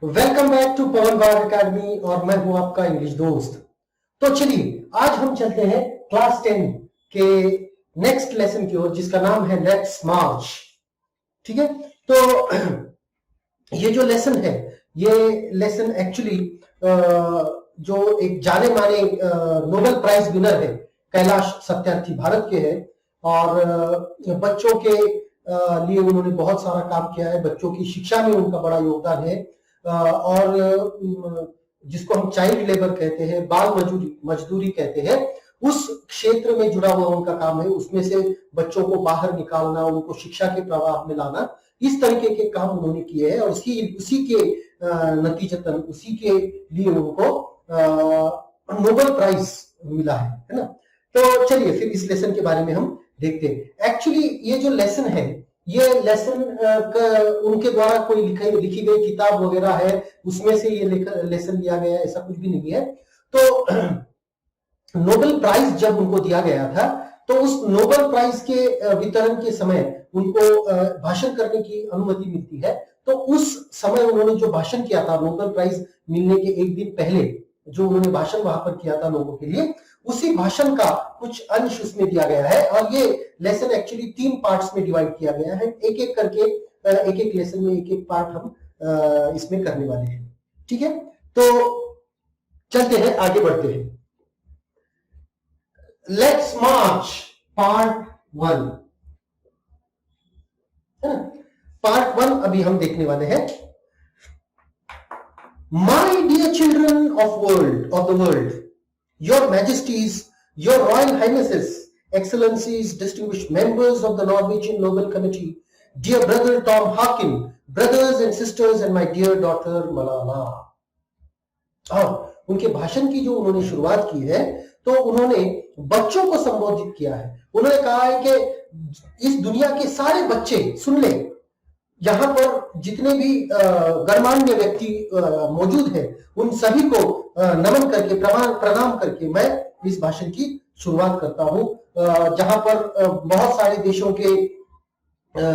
Welcome back to Pawan Bagh academy और मैं हूं आपका इंग्लिश दोस्त। तो चलिए आज हम चलते हैं क्लास 10 के नेक्स्ट लेसन की ओर जिसका नाम है लेट्स मार्च। ठीक है, तो ये जो लेसन है ये लेसन एक्चुअली जो एक जाने माने नोबेल प्राइज विनर है कैलाश सत्यार्थी भारत के हैं और बच्चों के लिए उन्होंने बहुत सारा काम किया है। बच्चों की शिक्षा में उनका बड़ा योगदान है और जिसको हम चाइल्ड लेबर कहते हैं, बाल मजदूरी कहते हैं, उस क्षेत्र में जुड़ा हुआ उनका काम है। उसमें से बच्चों को बाहर निकालना, उनको शिक्षा के प्रवाह में लाना, इस तरीके के काम उन्होंने किए हैं और उसी के नतीजतन उसी के लिए उनको नोबेल प्राइज मिला है ना। तो चलिए फिर इस लेसन के बारे में हम देखते हैं। एक्चुअली ये जो लेसन है ये लेसन उनके द्वारा कोई लिखी गई किताब वगैरह है उसमें से ये लेसन लिया गया है, ऐसा कुछ भी नहीं है। तो नोबेल प्राइज जब उनको दिया गया था तो उस नोबेल प्राइज के वितरण के समय उनको भाषण करने की अनुमति मिलती है। तो उस समय उन्होंने जो भाषण किया था नोबेल प्राइज मिलने के एक दिन पहले जो उन्होंने भाषण वहां पर किया था लोगों के लिए, उसी भाषण का कुछ अंश उसमें दिया गया है और ये लेसन एक्चुअली 3 पार्ट्स में डिवाइड किया गया है। एक एक करके एक एक लेसन में एक एक पार्ट हम इसमें करने वाले हैं। ठीक है, तो चलते हैं, आगे बढ़ते हैं। Let's March part 1। पार्ट 1 अभी हम देखने वाले हैं। My dear children of the world, your majesties, your royal highnesses, excellencies, distinguished members of the Norwegian Nobel Committee, dear brother Tom Harkin, brothers and sisters and my dear daughter Malala। और उनके भाषण की जो उन्होंने शुरुआत की है तो उन्होंने बच्चों को संबोधित किया है। उन्होंने कहा है कि इस दुनिया के सारे बच्चे सुन ले, यहाँ पर जितने भी गणमान्य व्यक्ति मौजूद हैं उन सभी को नमन करके प्रणाम करके मैं इस भाषण की शुरुआत करता हूं, जहां पर बहुत सारे देशों के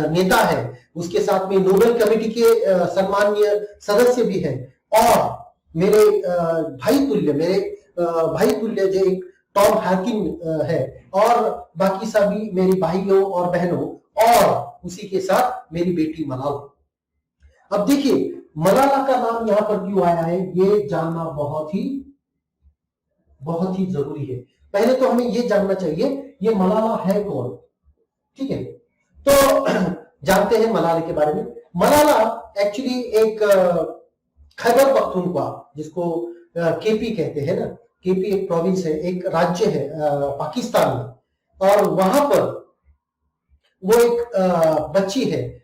नेता हैं, उसके साथ में नोबेल कमेटी के सम्माननीय सदस्य भी हैं और मेरे भाई तुल्य जो एक टॉम हार्किन है और बाकी सभी मेरे भाइयों और बहनों और उसी के साथ मेरी बेटी मलाला। अब देखिए मलाला का नाम यहां पर क्यों आया है ये जानना बहुत ही जरूरी है। पहले तो हमें ये जानना चाहिए ये मलाला है कौन। ठीक है, तो जानते हैं मलाला के बारे में। मलाला एक्चुअली एक खैबर पख्तूनख्वा जिसको केपी कहते हैं ना, केपी एक प्रोविंस है, एक राज्य है पाकिस्तान में और वहां पर वो एक बच्ची है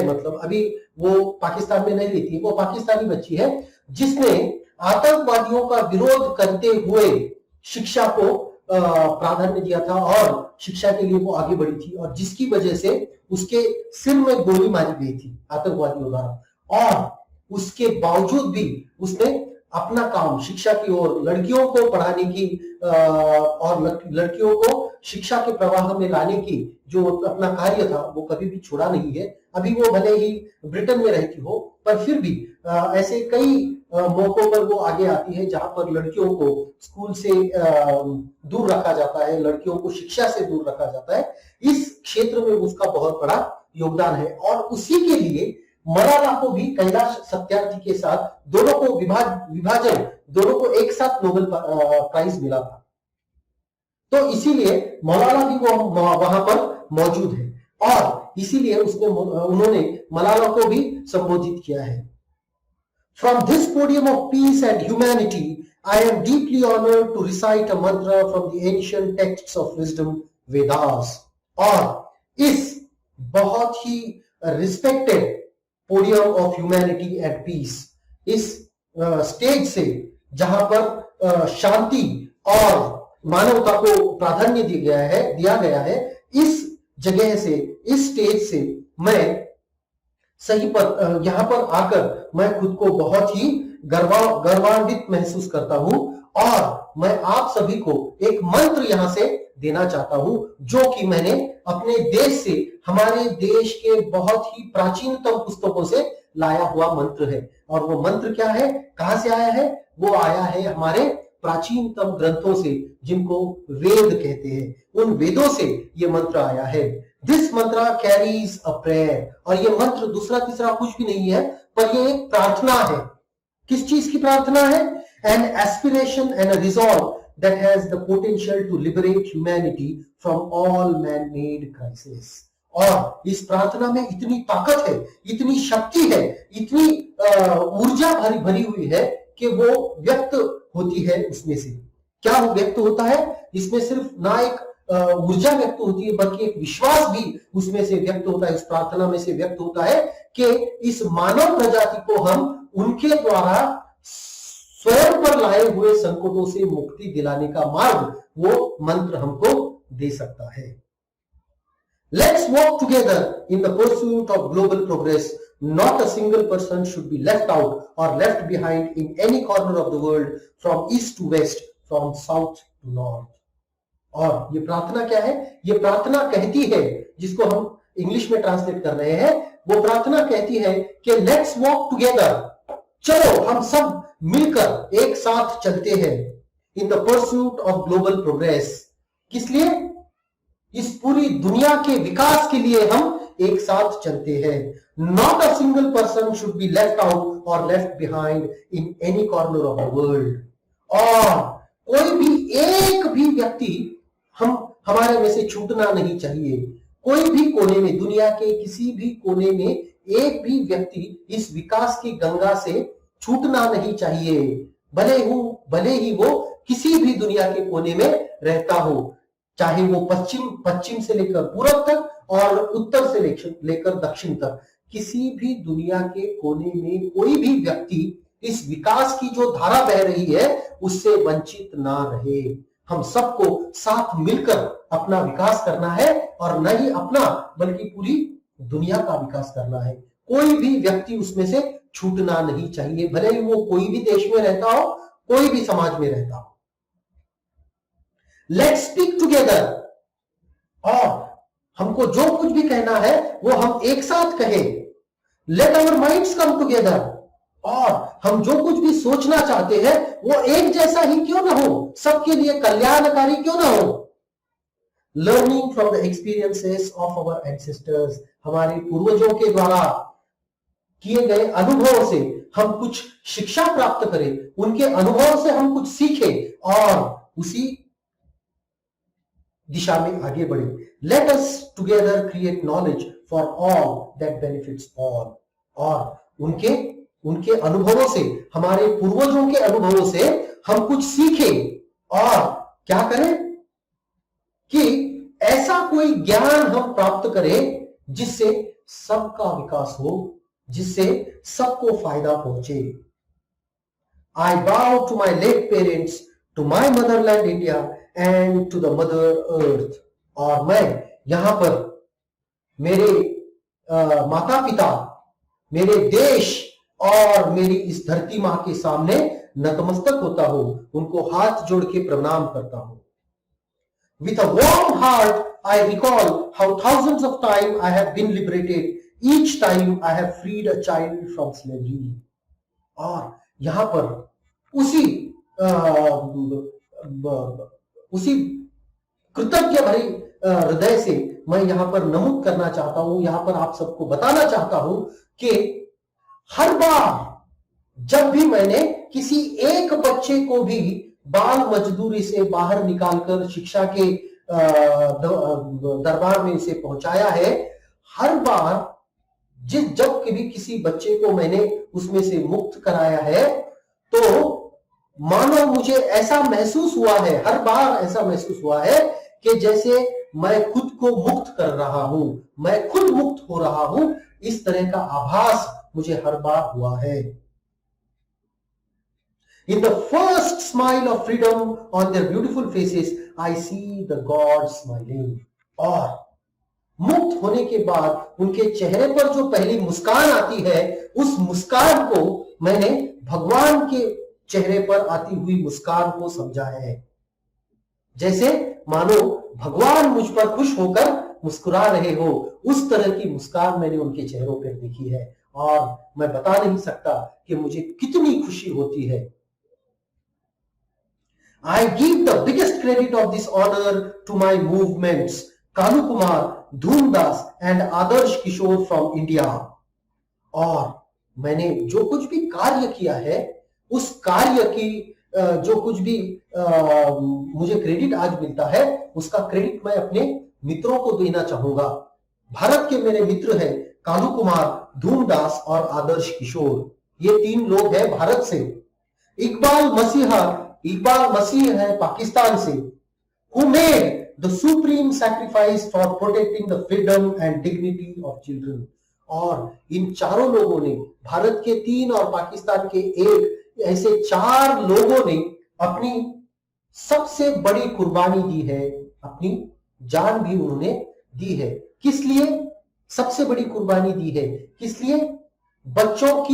मतलब अभी वो पाकिस्तान में नहीं रहती है, वो पाकिस्तानी बच्ची है जिसने आतंकवादियों का विरोध करते हुए शिक्षा को प्राधान्य दिया था और शिक्षा के लिए वो आगे बढ़ी थी और जिसकी वजह से उसके सिर में गोली मारी गई थी आतंकवादियों द्वारा और उसके बावजूद भी उसने अपना काम शिक्षा की ओर, लड़कियों को पढ़ाने की और लड़कियों को शिक्षा के प्रवाह में लाने की जो अपना कार्य था वो कभी भी छोड़ा नहीं है। अभी वो भले ही ब्रिटेन में रहती हो पर फिर भी ऐसे कई मौकों पर वो आगे आती है जहां पर लड़कियों को स्कूल से दूर रखा जाता है, लड़कियों को शिक्षा से दूर रखा जाता है। इस क्षेत्र में उसका बहुत बड़ा योगदान है और उसी के लिए मलाला को भी कैलाश सत्यार्थी के साथ दोनों को विभाजन दोनों को एक साथ नोबेल प्राइज मिला था। तो इसीलिए मलाला भी वो वहां पर मौजूद है और इसीलिए उन्होंने मलाला को भी संबोधित किया है। From this podium of peace and humanity, I am deeply honored to recite a mantra from the ancient texts of wisdom, Vedas। और इस बहुत ही respected podium of humanity and peace, इस स्टेज से जहां पर शांति और मानवता को प्राधान्य दिया गया है, इस जगह से, इस स्टेज से मैं यहां पर आकर मैं खुद को बहुत ही गर्वान्वित महसूस करता हूं और मैं आप सभी को एक मंत्र यहां से देना चाहता हूं जो कि मैंने अपने देश से, हमारे देश के बहुत ही प्राचीनतम पुस्तकों से लाया हुआ मंत्र है। और वो मंत्र क्या है, कहां से आया है? वो आया है हमारे प्राचीनतम ग्रंथों से, जिनको वेद कहते हैं। उन वेदों से ये मंत्र आया है। दिस मंत्र कैरीज अ प्रेयर। और ये मंत्र दूसरा तीसरा कुछ भी नहीं है, पर ये एक प्रार्थना है। किस चीज की प्रार्थना है? N aspiration and a resolve that has the potential to liberate humanity from all man-made crises। और इस प्रार्थना में इतनी ताकत है, इतनी शक्ति है, इतनी ऊर्जा भरी भरी हुई है कि वो व्यक्त होती है उसमें से। क्या वो व्यक्त होता है? इसमें सिर्फ ना एक ऊर्जा व्यक्त होती है, बल्कि एक विश्वास भी उसमें से व्यक्त होता है, इस प्रार्थना में से व्यक्त होता है कि इस मानव प्रजाति को हम उनके द्वारा स्वयं पर लाए हुए संकटों से मुक्ति दिलाने का मार्ग वो मंत्र हमको दे सकता है। Let's walk together in the pursuit of global progress. Not a single person should be left out or left behind in any corner of the world, from east to west, from south to north. और ये प्रार्थना क्या है? ये प्रार्थना कहती है, जिसको हम इंग्लिश में ट्रांसलेट कर रहे हैं, वो प्रार्थना कहती है कि लेट्स वॉक टुगेदर, चलो हम सब मिलकर एक साथ चलते हैं। In the pursuit of global progress. किस लिए? इस पूरी दुनिया के विकास के लिए हम एक साथ चलते हैं। Not a single person should be left out और left behind in any corner of the world. और कोई भी एक भी व्यक्ति हमारे में से छूटना नहीं चाहिए। कोई भी कोने में, दुनिया के किसी भी कोने में एक भी व्यक्ति इस विकास की गंगा से छूटना नहीं चाहिए, भले ही वो किसी भी दुनिया के कोने में रहता हो, चाहे वो पश्चिम से लेकर पूर्व तक और उत्तर से लेकर दक्षिण तक। किसी भी दुनिया के कोने में कोई भी व्यक्ति इस विकास की जो धारा बह रही है उससे वंचित ना रहे। हम सबको साथ मिलकर अपना विकास करना है, और न ही अपना बल्कि पूरी दुनिया का विकास करना है। कोई भी व्यक्ति उसमें से छूटना नहीं चाहिए, भले ही वो कोई भी देश में रहता हो, कोई भी समाज में रहता हो। Let's speak together. और हमको जो कुछ भी कहना है वो हम एक साथ कहें। Let our minds come together. और हम जो कुछ भी सोचना चाहते हैं वो एक जैसा ही क्यों ना हो, सबके लिए कल्याणकारी क्यों ना हो। Learning from the experiences of our ancestors. हमारे पूर्वजों के द्वारा किए गए अनुभवों से हम कुछ शिक्षा प्राप्त करें, उनके अनुभव से हम कुछ सीखें और उसी दिशा में आगे बढ़े। Let us together create knowledge for all that benefits all. और उनके अनुभवों से, हमारे पूर्वजों के अनुभवों से हम कुछ सीखें और क्या करें कि ऐसा कोई ज्ञान हम प्राप्त करें जिससे सबका विकास हो, जिससे सबको फायदा पहुंचे। I bow to my late parents, to my motherland India and to the mother earth। और मैं यहां पर मेरे माता पिता, मेरे देश और मेरी इस धरती मां के सामने नतमस्तक होता हूं, उनको हाथ जोड़ के प्रणाम करता हूं। With a warm heart I recall how thousands of times I have been liberated, each time I have freed a child from slavery। और यहां पर उसी कृतज्ञ भरे हृदय से मैं यहां पर नमूद करना चाहता हूं, यहां पर आप सबको बताना चाहता हूं कि हर बार जब भी मैंने किसी एक बच्चे को भी बाल मजदूरी से बाहर निकालकर शिक्षा के दरबार में इसे पहुंचाया है, हर बार जब कभी किसी बच्चे को मैंने उसमें से मुक्त कराया है, तो मानो मुझे ऐसा महसूस हुआ है, हर बार ऐसा महसूस हुआ है कि जैसे मैं खुद को मुक्त कर रहा हूं, मैं खुद मुक्त हो रहा हूं। इस तरह का आभास मुझे हर बार हुआ है। In the first smile of freedom on their beautiful faces, I see the God smiling। और मुक्त होने के बाद उनके चेहरे पर जो पहली मुस्कान आती है, उस मुस्कान को मैंने भगवान के चेहरे पर आती हुई मुस्कान को समझा है। जैसे मानो भगवान मुझ पर खुश होकर मुस्कुरा रहे हो, उस तरह की मुस्कान मैंने उनके चेहरों पर देखी है। और मैं बता नहीं सकता कि मुझे कितनी खुशी होती है। I give the biggest credit of this honor to my movements, Kalu Kumar, Dhoomdas and Adarsh Kishore from India. और मैंने जो कुछ भी कार्य किया है, उस कार्य की जो कुछ भी मुझे क्रेडिट आज मिलता है, उसका क्रेडिट मैं अपने मित्रों को देना चाहूंगा। भारत के मेरे मित्र हैं कालू कुमार, धूमदास और आदर्श किशोर। ये 3 लोग हैं भारत से। इकबाल मसीह है पाकिस्तान से, who made the supreme sacrifice for protecting the freedom and dignity of children। और इन चारों लोगों ने, भारत के 3 और पाकिस्तान के 1, ऐसे 4 लोगों ने अपनी सबसे बड़ी कुर्बानी दी है, अपनी जान भी उन्होंने दी है। किस लिए सबसे बड़ी कुर्बानी दी है? किस लिए? बच्चों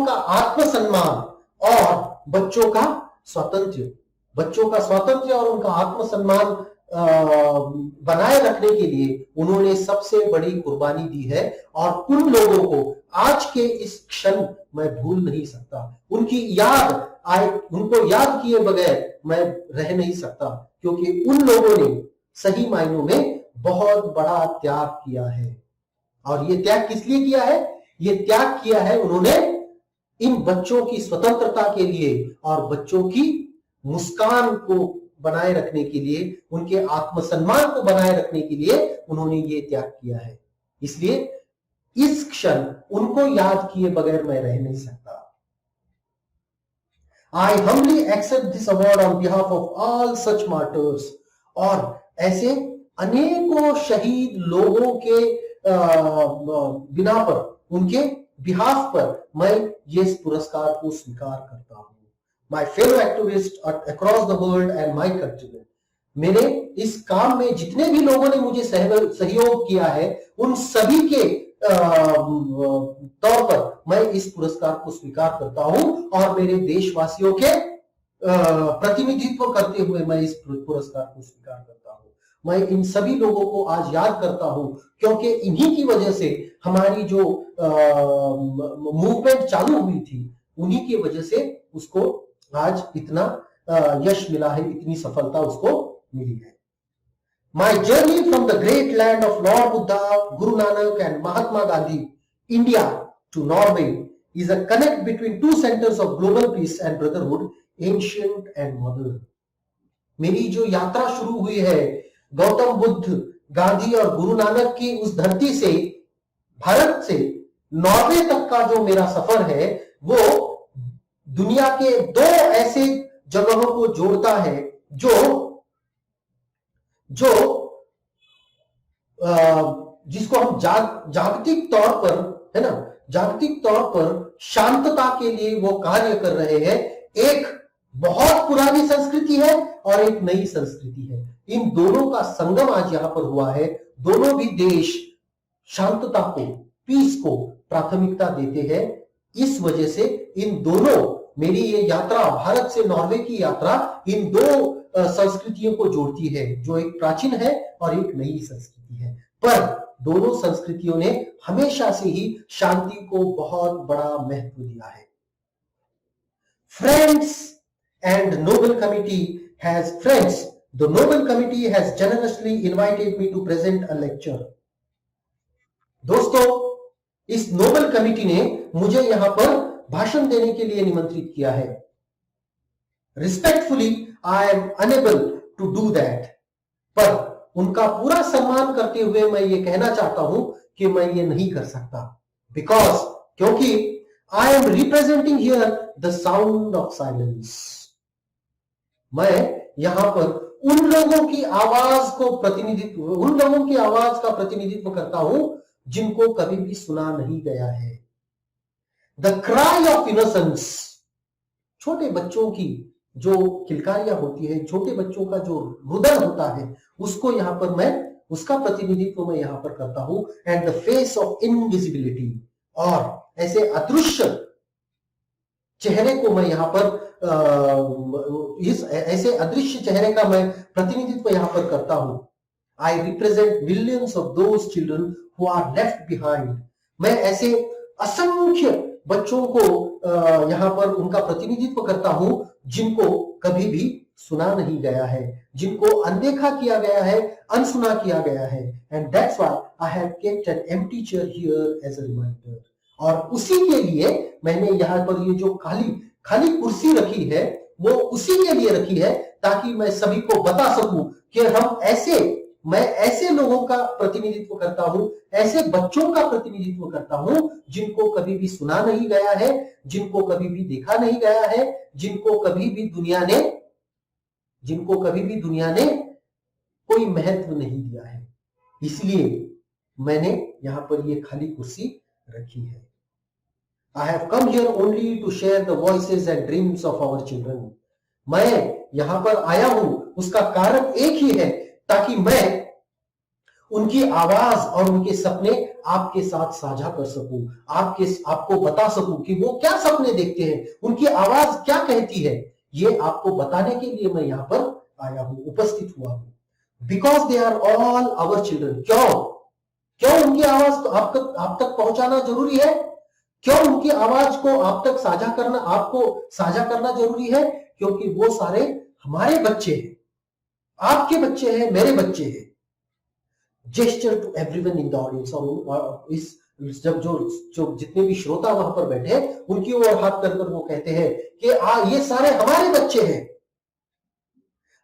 का आत्मसम्मान और बच्चों का स्वातंत्र्य और उनका आत्मसम्मान बनाए रखने के लिए उन्होंने सबसे बड़ी कुर्बानी दी है। और उन लोगों को आज के इस क्षण मैं भूल नहीं सकता। उनको याद किए बगैर मैं रह नहीं सकता, क्योंकि उन लोगों ने सही मायनों में बहुत बड़ा त्याग किया है। और ये त्याग किस लिए किया है? ये त्याग किया है उन्होंने इन बच्चों की स्वतंत्रता के लिए और बच्चों की मुस्कान को बनाए रखने के लिए, उनके आत्मसम्मान को बनाए रखने के लिए उन्होंने ये त्याग किया है। इसलिए इस क्षण उनको याद किए बगैर मैं रह नहीं सकता। I humbly accept this award on behalf of all such martyrs। और ऐसे अनेकों शहीद लोगों के बिना पर, उनके बिहाफ पर मैं ये पुरस्कार को स्वीकार करता हूं। My fellow activists across the world and my countrymen, मेरे इस काम में जितने भी लोगों ने मुझे सहयोग किया है, उन सभी के तौर पर मैं इस पुरस्कार को स्वीकार करता हूं। और मेरे देशवासियों के प्रतिनिधित्व करते हुए मैं इस पुरस्कार को स्वीकार करता हूं। मैं इन सभी लोगों को आज याद करता हूं, क्योंकि इन्हीं की वजह से हमारी जो मूवमेंट चालू हुई थी, उन्हीं की वजह से उसको आज इतना यश मिला है, इतनी सफलता उसको मिली है। My journey from the great land of Lord Buddha, Guru Nanak and Mahatma Gandhi, India to Norway is a connect between 2 centers of global peace and brotherhood, ancient and modern। मेरी जो यात्रा शुरू हुई है गौतम बुद्ध, गांधी और गुरु नानक की उस धरती से, भारत से नॉर्वे तक का जो मेरा सफर है, वो दुनिया के 2 ऐसे जगहों को जोड़ता है जो जिसको हम जागतिक तौर पर, है ना, जागतिक तौर पर शांतता के लिए वो कार्य कर रहे हैं। एक बहुत पुरानी संस्कृति है और एक नई संस्कृति है। इन दोनों का संगम आज यहां पर हुआ है। दोनों भी देश शांतता को, पीस को प्राथमिकता देते हैं। इस वजह से इन दोनों, मेरी ये यात्रा, भारत से नॉर्वे की यात्रा, इन 2 संस्कृतियों को जोड़ती है, जो एक प्राचीन है और एक नई संस्कृति है। पर दोनों संस्कृतियों ने हमेशा से ही शांति को बहुत बड़ा महत्व दिया है। The Nobel Committee has generously invited me to present a lecture। दोस्तों, इस नोबेल कमिटी ने मुझे यहां पर भाषण देने के लिए निमंत्रित किया है। Respectfully, I am unable to do that। पर उनका पूरा सम्मान करते हुए मैं ये कहना चाहता हूं कि मैं ये नहीं कर सकता। क्योंकि I am representing here the sound of silence। मैं यहां पर उन लोगों की आवाज का प्रतिनिधित्व करता हूं जिनको कभी भी सुना नहीं गया है। द क्राई ऑफ इनोसेंस, छोटे बच्चों की जो किलकारियां होती है, छोटे बच्चों का जो रुदन होता है, उसको यहां पर उसका प्रतिनिधित्व मैं यहां पर करता हूं। And the face of invisibility, और ऐसे अदृश्य चेहरे को मैं यहां पर ऐसे अदृश्य चेहरे का मैं प्रतिनिधित्व यहां पर करता हूं। I represent millions of those children who are left behind मैं ऐसे असंख्य बच्चों को यहाँ पर उनका प्रतिनिधित्व करता हूं जिनको कभी भी सुना नहीं गया है, जिनको अनदेखा किया गया है, अनसुना किया गया है। And that's why I have kept an empty chair here as a reminder. और उसी के लिए मैंने यहाँ पर ये जो खाली खाली कुर्सी रखी है वो उसी के लिए रखी है ताकि मैं सभी को बता सकूं कि मैं ऐसे लोगों का प्रतिनिधित्व करता हूं, ऐसे बच्चों का प्रतिनिधित्व करता हूं जिनको कभी भी सुना नहीं गया है, जिनको कभी भी देखा नहीं गया है, जिनको कभी भी दुनिया ने कोई महत्व नहीं दिया है। इसलिए मैंने यहां पर ये खाली कुर्सी रखी है। I have come here only to share the voices and dreams of our children. मैं यहां पर आया हूं उसका कारण एक ही है ताकि मैं उनकी आवाज और उनके सपने आपके साथ साझा कर सकूं, आपको बता सकूं कि वो क्या सपने देखते हैं, उनकी आवाज क्या कहती है। ये आपको बताने के लिए मैं यहां पर आया हूं, उपस्थित हुआ हूं। Because they are all our children. क्यों उनकी आवाज तो आप तक पहुंचाना जरूरी है? क्यों उनकी आवाज को आपको साझा करना जरूरी है? क्योंकि वो सारे हमारे बच्चे हैं, आपके बच्चे हैं, मेरे बच्चे हैं। Gesture to everyone in the audience. और इस जब जो जितने भी श्रोता वहां पर बैठे उनकी ओर हाथ कर वो कहते हैं कि ये सारे हमारे बच्चे हैं।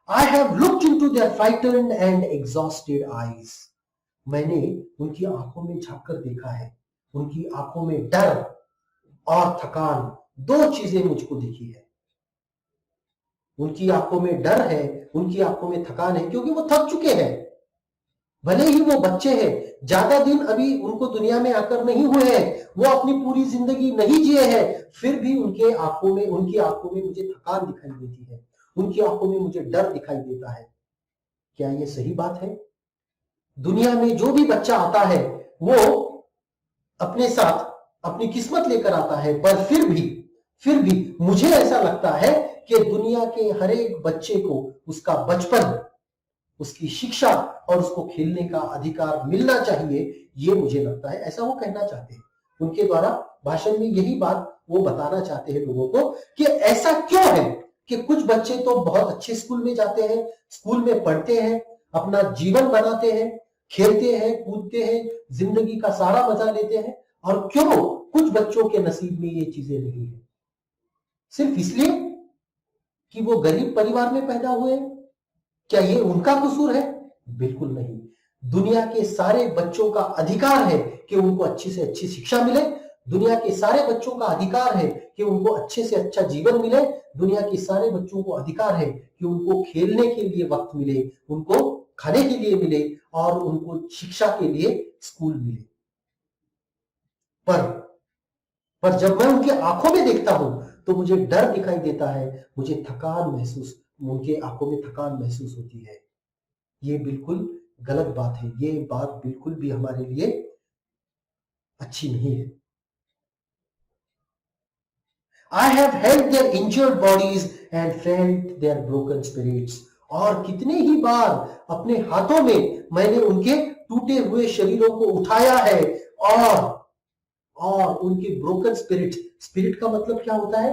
I have looked into their frightened and exhausted eyes. मैंने उनकी आंखों में झांक कर देखा है, उनकी आंखों में डर और थकान, दो चीजें मुझको दिखी है। उनकी आंखों में डर है, उनकी आंखों में थकान है, क्योंकि वो थक चुके हैं। भले ही वो बच्चे हैं, ज्यादा दिन अभी उनको दुनिया में आकर नहीं हुए हैं, वो अपनी पूरी जिंदगी नहीं जिए हैं, फिर भी उनकी आंखों में मुझे थकान दिखाई देती है, उनकी आंखों में मुझे डर दिखाई देता है। क्या ये सही बात है? दुनिया में जो भी बच्चा आता है वो अपने साथ अपनी किस्मत लेकर आता है, पर फिर भी मुझे ऐसा लगता है कि दुनिया के हर एक बच्चे को उसका बचपन, उसकी शिक्षा और उसको खेलने का अधिकार मिलना चाहिए। ये मुझे लगता है, ऐसा वो कहना चाहते हैं। उनके द्वारा भाषण में यही बात वो बताना चाहते हैं लोगों को कि ऐसा क्यों है कि कुछ बच्चे तो बहुत अच्छे स्कूल में जाते हैं, स्कूल में पढ़ते हैं, अपना जीवन बनाते हैं, खेलते हैं, कूदते हैं, जिंदगी का सारा मजा लेते हैं, और क्यों कुछ बच्चों के नसीब में ये चीजें नहीं है? सिर्फ इसलिए कि वो गरीब परिवार में पैदा हुए हैं? क्या ये उनका कसूर है? बिल्कुल नहीं। दुनिया के सारे बच्चों का अधिकार है कि उनको अच्छी से अच्छी शिक्षा मिले, दुनिया के सारे बच्चों का अधिकार है कि उनको अच्छे से अच्छा जीवन मिले, दुनिया के सारे बच्चों को अधिकार है कि उनको खेलने के लिए वक्त मिले, उनको खाने के लिए मिले और उनको शिक्षा के लिए स्कूल मिले। पर जब मैं उनकी आंखों में देखता हूं तो मुझे डर दिखाई देता है, मुझे उनके आंखों में थकान महसूस होती है। ये बिल्कुल गलत बात है, ये बात बिल्कुल भी हमारे लिए अच्छी नहीं है। I have held their injured bodies and felt their broken spirits। और कितने ही बार अपने हाथों में मैंने उनके टूटे हुए शरीरों को उठाया है और उनकी ब्रोकन स्पिरिट का मतलब क्या होता है?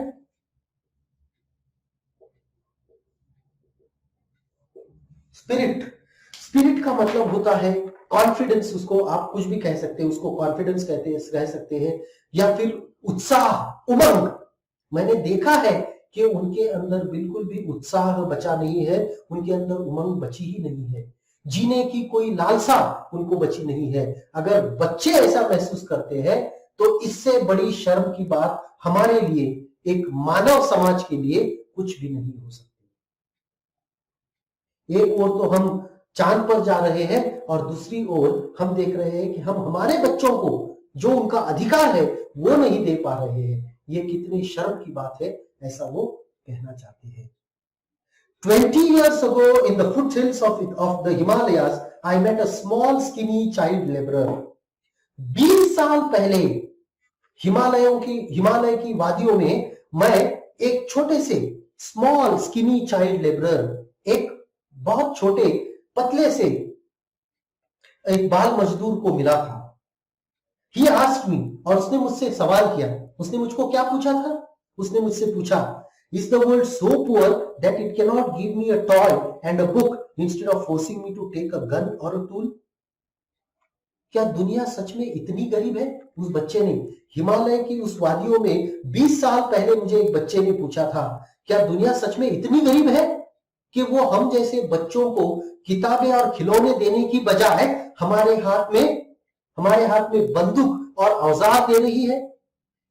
स्पिरिट का मतलब होता है कॉन्फिडेंस। उसको आप कुछ भी कह सकते हैं, उसको कॉन्फिडेंस कह सकते हैं, या फिर उत्साह, उमंग। मैंने देखा है कि उनके अंदर बिल्कुल भी उत्साह बचा नहीं है, उनके अंदर उमंग बची ही नहीं है, जीने की कोई लालसा उनको बची नहीं है। अगर बच्चे ऐसा महसूस करते हैं तो इससे बड़ी शर्म की बात हमारे लिए, एक मानव समाज के लिए कुछ भी नहीं हो सकती। एक ओर तो हम चांद पर जा रहे हैं और दूसरी ओर हम देख रहे हैं कि हम हमारे बच्चों को जो उनका अधिकार है वो नहीं दे पा रहे हैं। ये कितनी शर्म की बात है, ऐसा वो कहना चाहते हैं। 20 years ago in the foothills of the Himalayas, I met a small skinny child laborer। 20 साल पहले हिमालय की वादियों में मैं एक छोटे से स्मॉल स्किनी चाइल्ड लेबरर, एक बहुत छोटे पतले से एक बाल मजदूर को मिला था। ही आस्क्ड मी, और उसने मुझसे सवाल किया। उसने मुझको क्या पूछा था? उसने मुझसे पूछा, is the world so poor that it can not give me a toy and a book instead of forcing me to take a gun or a tool? क्या दुनिया सच में इतनी गरीब है? उस बच्चे ने, हिमालय की उस वादियों में 20 साल पहले मुझे एक बच्चे ने पूछा था, क्या दुनिया सच में इतनी गरीब है कि वो हम जैसे बच्चों को किताबें और खिलौने देने की बजाय हमारे हाथ में बंदूक और औजार दे रही है?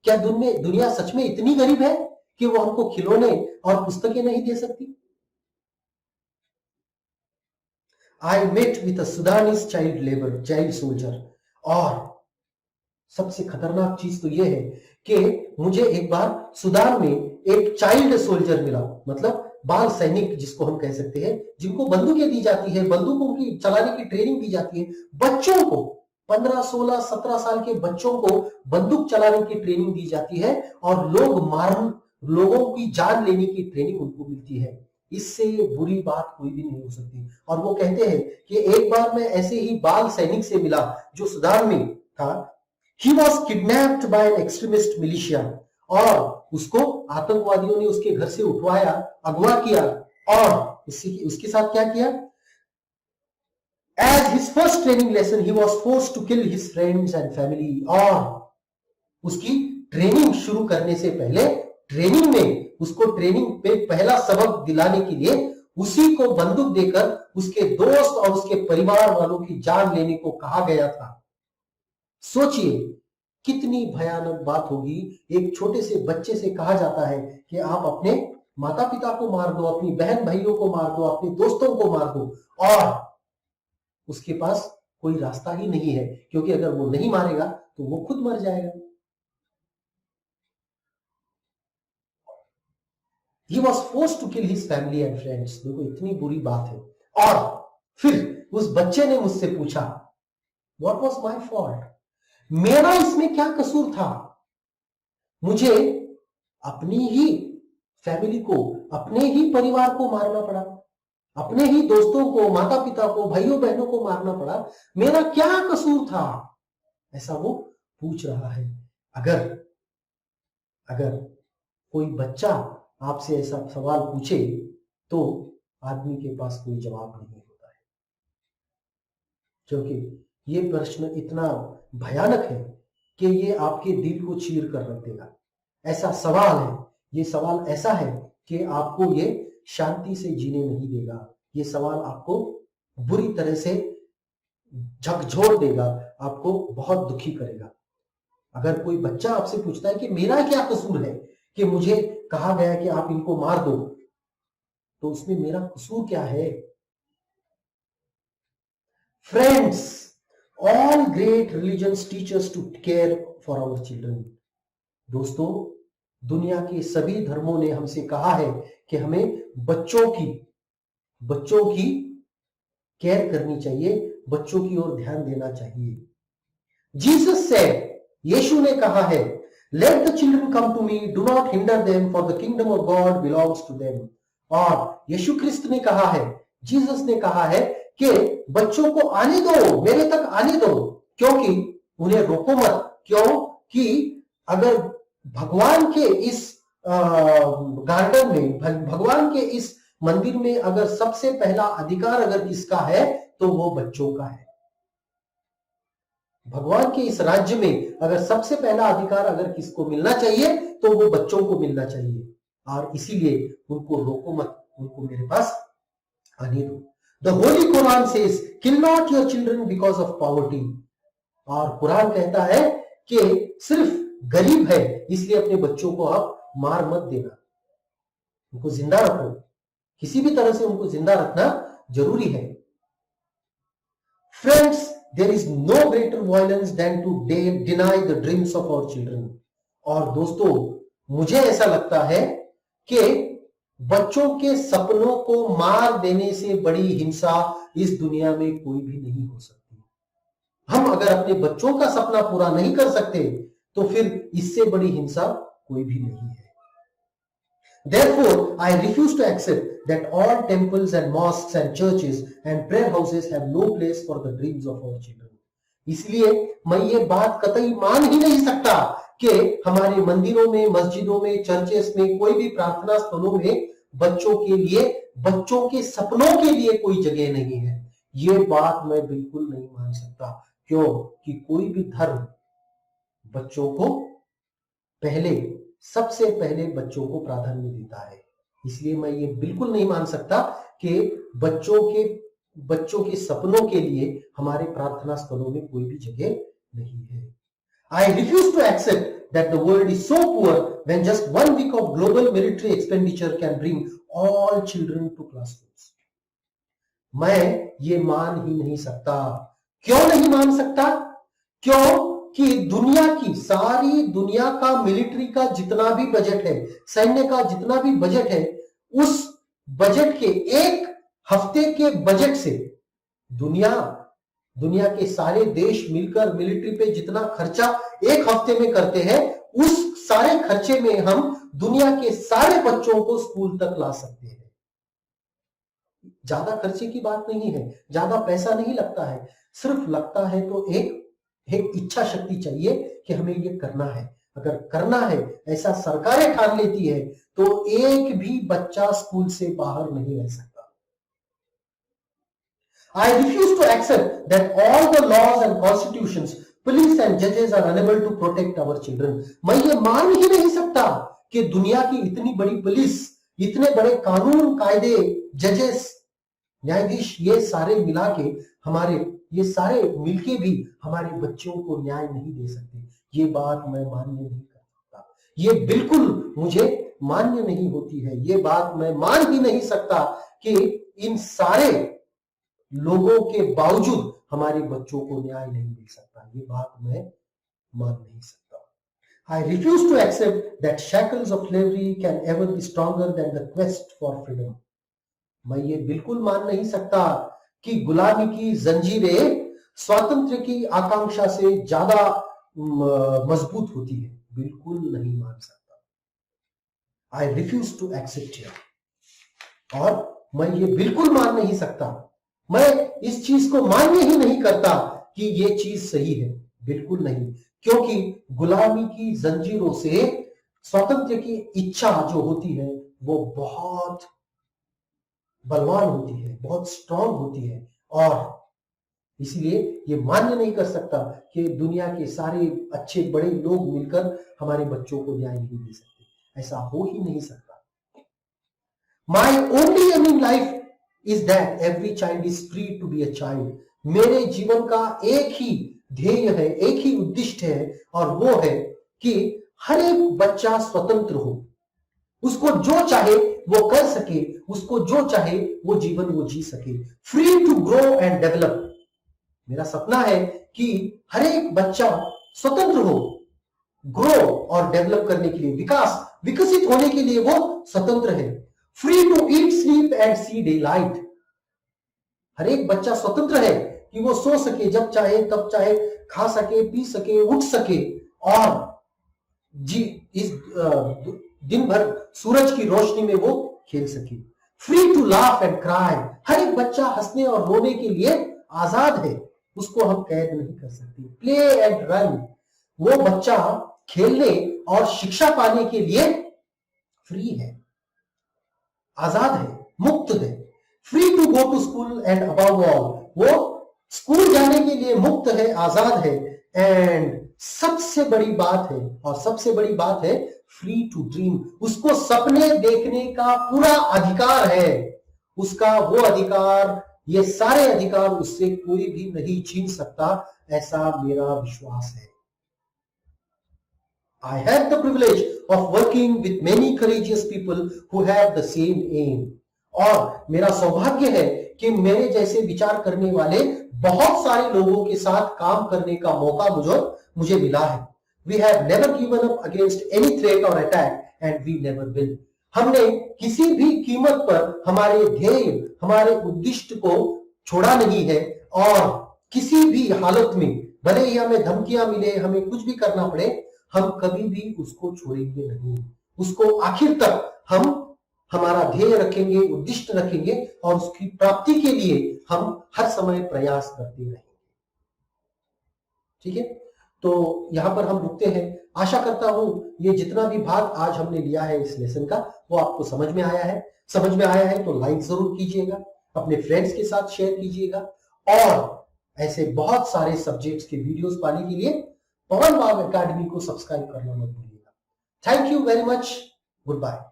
क्या दुनिया सच में इतनी गरीब है कि वो हमको खिलौने और पुस्तकें नहीं दे सकती? I met with Sudanese child soldier, और सबसे खतरनाक चीज तो यह है कि मुझे एक बार सुदान में एक चाइल्ड सोल्जर मिला, मतलब बाल सैनिक जिसको हम कह सकते हैं, जिनको बंदूकें दी जाती है, बंदूकों की चलाने की ट्रेनिंग दी जाती है बच्चों को। 15, 16, 17 साल के बच्चों को बंदूक चलाने की ट्रेनिंग दी जाती है और लोगों की जान लेने की ट्रेनिंग उनको मिलती है। इससे बुरी बात कोई भी नहीं हो सकती। और वो कहते हैं कि एक बार मैं ऐसे ही बाल सैनिक से मिला जो सुदान में था। He was kidnapped by an extremist militia, और उसको आतंकवादियों ने उसके घर से उठवाया, अगवा किया, और उसके साथ क्या किया? As his first training lesson, he was forced to kill his friends and family, और उसकी ट्रेनिंग शुरू करने से पहले ट्रेनिंग में उसको ट्रेनिंग पे पहला सबक दिलाने के लिए उसी को बंदूक देकर उसके दोस्त और उसके परिवार वालों की जान लेने को कहा गया था। सोचिए कितनी भयानक बात होगी। एक छोटे से बच्चे से कहा जाता है कि आप अपने माता पिता को मार दो, अपनी बहन भाइयों को मार दो, अपने दोस्तों को मार दो, और उसके पास कोई रास्ता ही नहीं है, क्योंकि अगर वो नहीं मारेगा तो वो खुद मर जाएगा। He was forced to kill his family and friends। देखो इतनी बुरी बात है। और फिर उस बच्चे ने मुझसे पूछा, What was my fault? मेरा इसमें क्या कसूर था? मुझे अपनी ही फैमिली को, अपने ही परिवार को मारना पड़ा, अपने ही दोस्तों को, माता पिता को, भाइयों बहनों को मारना पड़ा, मेरा क्या कसूर था? ऐसा वो पूछ रहा है। अगर कोई बच्चा आपसे ऐसा सवाल पूछे तो आदमी के पास कोई जवाब नहीं होता है, क्योंकि ये प्रश्न इतना भयानक है कि ये आपके दिल को चीर कर रख देगा। ऐसा सवाल है, ये सवाल ऐसा है कि आपको ये शांति से जीने नहीं देगा। ये सवाल आपको बुरी तरह से झकझोर देगा, आपको बहुत दुखी करेगा। अगर कोई बच्चा आपसे पूछता है कि मेरा क्या कसूर है कि मुझे कहा गया कि आप इनको मार दो, तो उसमें मेरा कसूर क्या है? Friends, all great religions teach us to care for our children. दोस्तों, दुनिया के सभी धर्मों ने हमसे कहा है कि हमें बच्चों की केयर करनी चाहिए, बच्चों की ओर ध्यान देना चाहिए। जीसस सेड, यीशु ने कहा है, let the children come to me, do not hinder them, for the kingdom of God belongs to them. और यीशु ख्रिस्त ने कहा है, जीसस ने कहा है कि बच्चों को आने दो, मेरे तक आने दो, क्योंकि उन्हें रोको मत। क्यों? कि अगर भगवान के इस गार्डन में, भगवान के इस मंदिर में अगर सबसे पहला अधिकार अगर किसका है तो वो बच्चों का है। भगवान के इस राज्य में अगर सबसे पहला अधिकार अगर किसको मिलना चाहिए तो वो बच्चों को मिलना चाहिए। और इसीलिए उनको रोको मत, उनको मेरे पास आने दो। The Holi Quran says, kill not your children because of poverty. और कुरान कहता है कि सिर्फ गरीब है इसलिए अपने बच्चों को आप मार मत देना, उनको जिंदा रखो, किसी भी तरह से उनको जिंदा रखना जरूरी है। Friends, there is no greater violence than to deny the dreams of our children। और दोस्तों, मुझे ऐसा लगता है कि बच्चों के सपनों को मार देने से बड़ी हिंसा इस दुनिया में कोई भी नहीं हो सकती। हम अगर अपने बच्चों का सपना पूरा नहीं कर सकते तो फिर इससे बड़ी हिंसा कोई भी नहीं है। Therefore, I refuse to accept that all temples and mosques and churches and prayer houses have no place for the dreams of our children। इसलिए मैं ये बात कतई मान ही नहीं सकता कि हमारे मंदिरों में, मस्जिदों में, चर्चेस में, कोई भी प्रार्थना स्थलों में बच्चों के लिए, बच्चों के सपनों के लिए कोई जगह नहीं है। ये बात मैं बिल्कुल नहीं मान सकता। क्यों? कि कोई भी धर्म बच्चों को पहले, सबसे पहले बच्चों को प्राधान्य देता है। इसलिए मैं ये बिल्कुल नहीं मान सकता कि बच्चों के सपनों के लिए हमारे प्रार्थना स्थलों में कोई भी जगह नहीं है। I refuse to accept that the world is so poor when just 1 week of global military expenditure can bring all children to classrooms. मैं ये मान ही नहीं सकता। क्यों नहीं मान सकता? क्योंकि सारी दुनिया का मिलिट्री का जितना भी बजट है, सैन्य का जितना भी बजट है, उस बजट के एक हफ्ते के बजट से दुनिया के सारे देश मिलकर मिलिट्री पे जितना खर्चा एक हफ्ते में करते हैं, उस सारे खर्चे में हम दुनिया के सारे बच्चों को स्कूल तक ला सकते हैं। ज्यादा खर्चे की बात नहीं है, ज्यादा पैसा नहीं लगता है, सिर्फ लगता है तो एक इच्छा शक्ति चाहिए कि हमें ये करना है। अगर करना है, ऐसा सरकारें ठान लेती है, तो एक भी बच्चा स्कूल से बाहर नहीं रह सकता। I refuse to accept that all the laws and constitutions, police and judges are unable to protect our children. मैं ये मान ही नहीं सकता कि दुनिया की इतनी बड़ी पुलिस, इतने बड़े कानून, कायदे, जजेस, न्यायाधीश, ये सारे मिला के ये सारे मिलके भी हमारे बच्चों को न्याय नहीं दे सकते। ये बात मैं मान्य नहीं कर सकता। ये बिल्कुल मुझे मान्य नहीं होती है। ये बात मैं मान ही नहीं सकता कि इन सारे लोगों के बावजूद हमारे बच्चों को न्याय नहीं मिल सकता। ये बात मैं मान नहीं सकता। I refuse to accept that shackles of slavery can ever be stronger than the quest for freedom. मैं ये बिल्कुल मान नहीं सकता कि गुलामी की जंजीरें स्वातंत्र्य की आकांक्षा से ज्यादा मजबूत होती है। बिल्कुल नहीं मान सकता। I refuse to accept here. और मैं ये बिल्कुल मान नहीं सकता, मैं इस चीज को मान्य ही नहीं करता कि ये चीज सही है। बिल्कुल नहीं, क्योंकि गुलामी की जंजीरों से स्वातंत्र्य की इच्छा जो होती है वो बहुत बलवान होती है, बहुत स्ट्रांग होती है, और इसलिए ये मान्य नहीं कर सकता कि दुनिया के सारे अच्छे बड़े लोग मिलकर हमारे बच्चों को न्याय नहीं दे सकते। ऐसा हो ही नहीं सकता। My only aim in life is that every child is free to be a child. मेरे जीवन का एक ही ध्येय है, एक ही उद्देश्य है, और वो है कि हर एक बच्चा स्वतंत्र हो, उसको जो चाहे वो कर सके, उसको जो चाहे वो जीवन वो जी सके। Free to grow and develop. मेरा सपना है कि हर एक बच्चा स्वतंत्र हो, ग्रो और डेवलप करने के लिए, विकसित होने के लिए वो स्वतंत्र है। Free to eat, sleep and see daylight. हर एक बच्चा स्वतंत्र है कि वो सो सके, जब चाहे तब चाहे, खा सके, पी सके, उठ सके, और इस दिन भर सूरज की रोशनी में वो खेल सके। Free to laugh and cry. हर एक बच्चा हंसने और रोने के लिए आजाद है, उसको हम कैद नहीं कर सकते। Play and run. वो बच्चा खेलने और शिक्षा पाने के लिए फ्री है, आजाद है, मुक्त है। Free to go to school and above all, वो स्कूल जाने के लिए मुक्त है, आजाद है। एंड सबसे बड़ी बात है फ्री टू ड्रीम। उसको सपने देखने का पूरा अधिकार है। उसका वो अधिकार, ये सारे अधिकार उससे कोई भी नहीं छीन सकता, ऐसा मेरा विश्वास है। I have the privilege of working with many courageous people who have the same aim. और मेरा सौभाग्य है कि मेरे जैसे विचार करने वाले बहुत सारे लोगों के साथ काम करने का मौका मुझे मिला है। We have never given up against any threat or attack and we never will. हमने किसी भी कीमत पर हमारे ध्येय, हमारे उद्देश्य को छोड़ा नहीं है, और किसी भी हालत में, भले ही हमें धमकियां मिले, हमें कुछ भी करना पड़े, हम कभी भी उसको छोड़ेंगे नहीं। उसको आखिर तक हम हमारा ध्येय रखेंगे, उद्दिष्ट रखेंगे, और उसकी प्राप्ति के लिए हम हर समय प्रयास करते रहेंगे। ठीक है, तो यहां पर हम रुकते हैं। आशा करता हूं ये जितना भी भाग आज हमने लिया है इस लेसन का वो आपको समझ में आया है। समझ में आया है तो लाइक जरूर कीजिएगा, अपने फ्रेंड्स के साथ शेयर कीजिएगा, और ऐसे बहुत सारे सब्जेक्ट्स के वीडियोस पाने के लिए पवन बाग एकेडमी को सब्सक्राइब करना मत भूलिएगा। Thank you very much, good bye.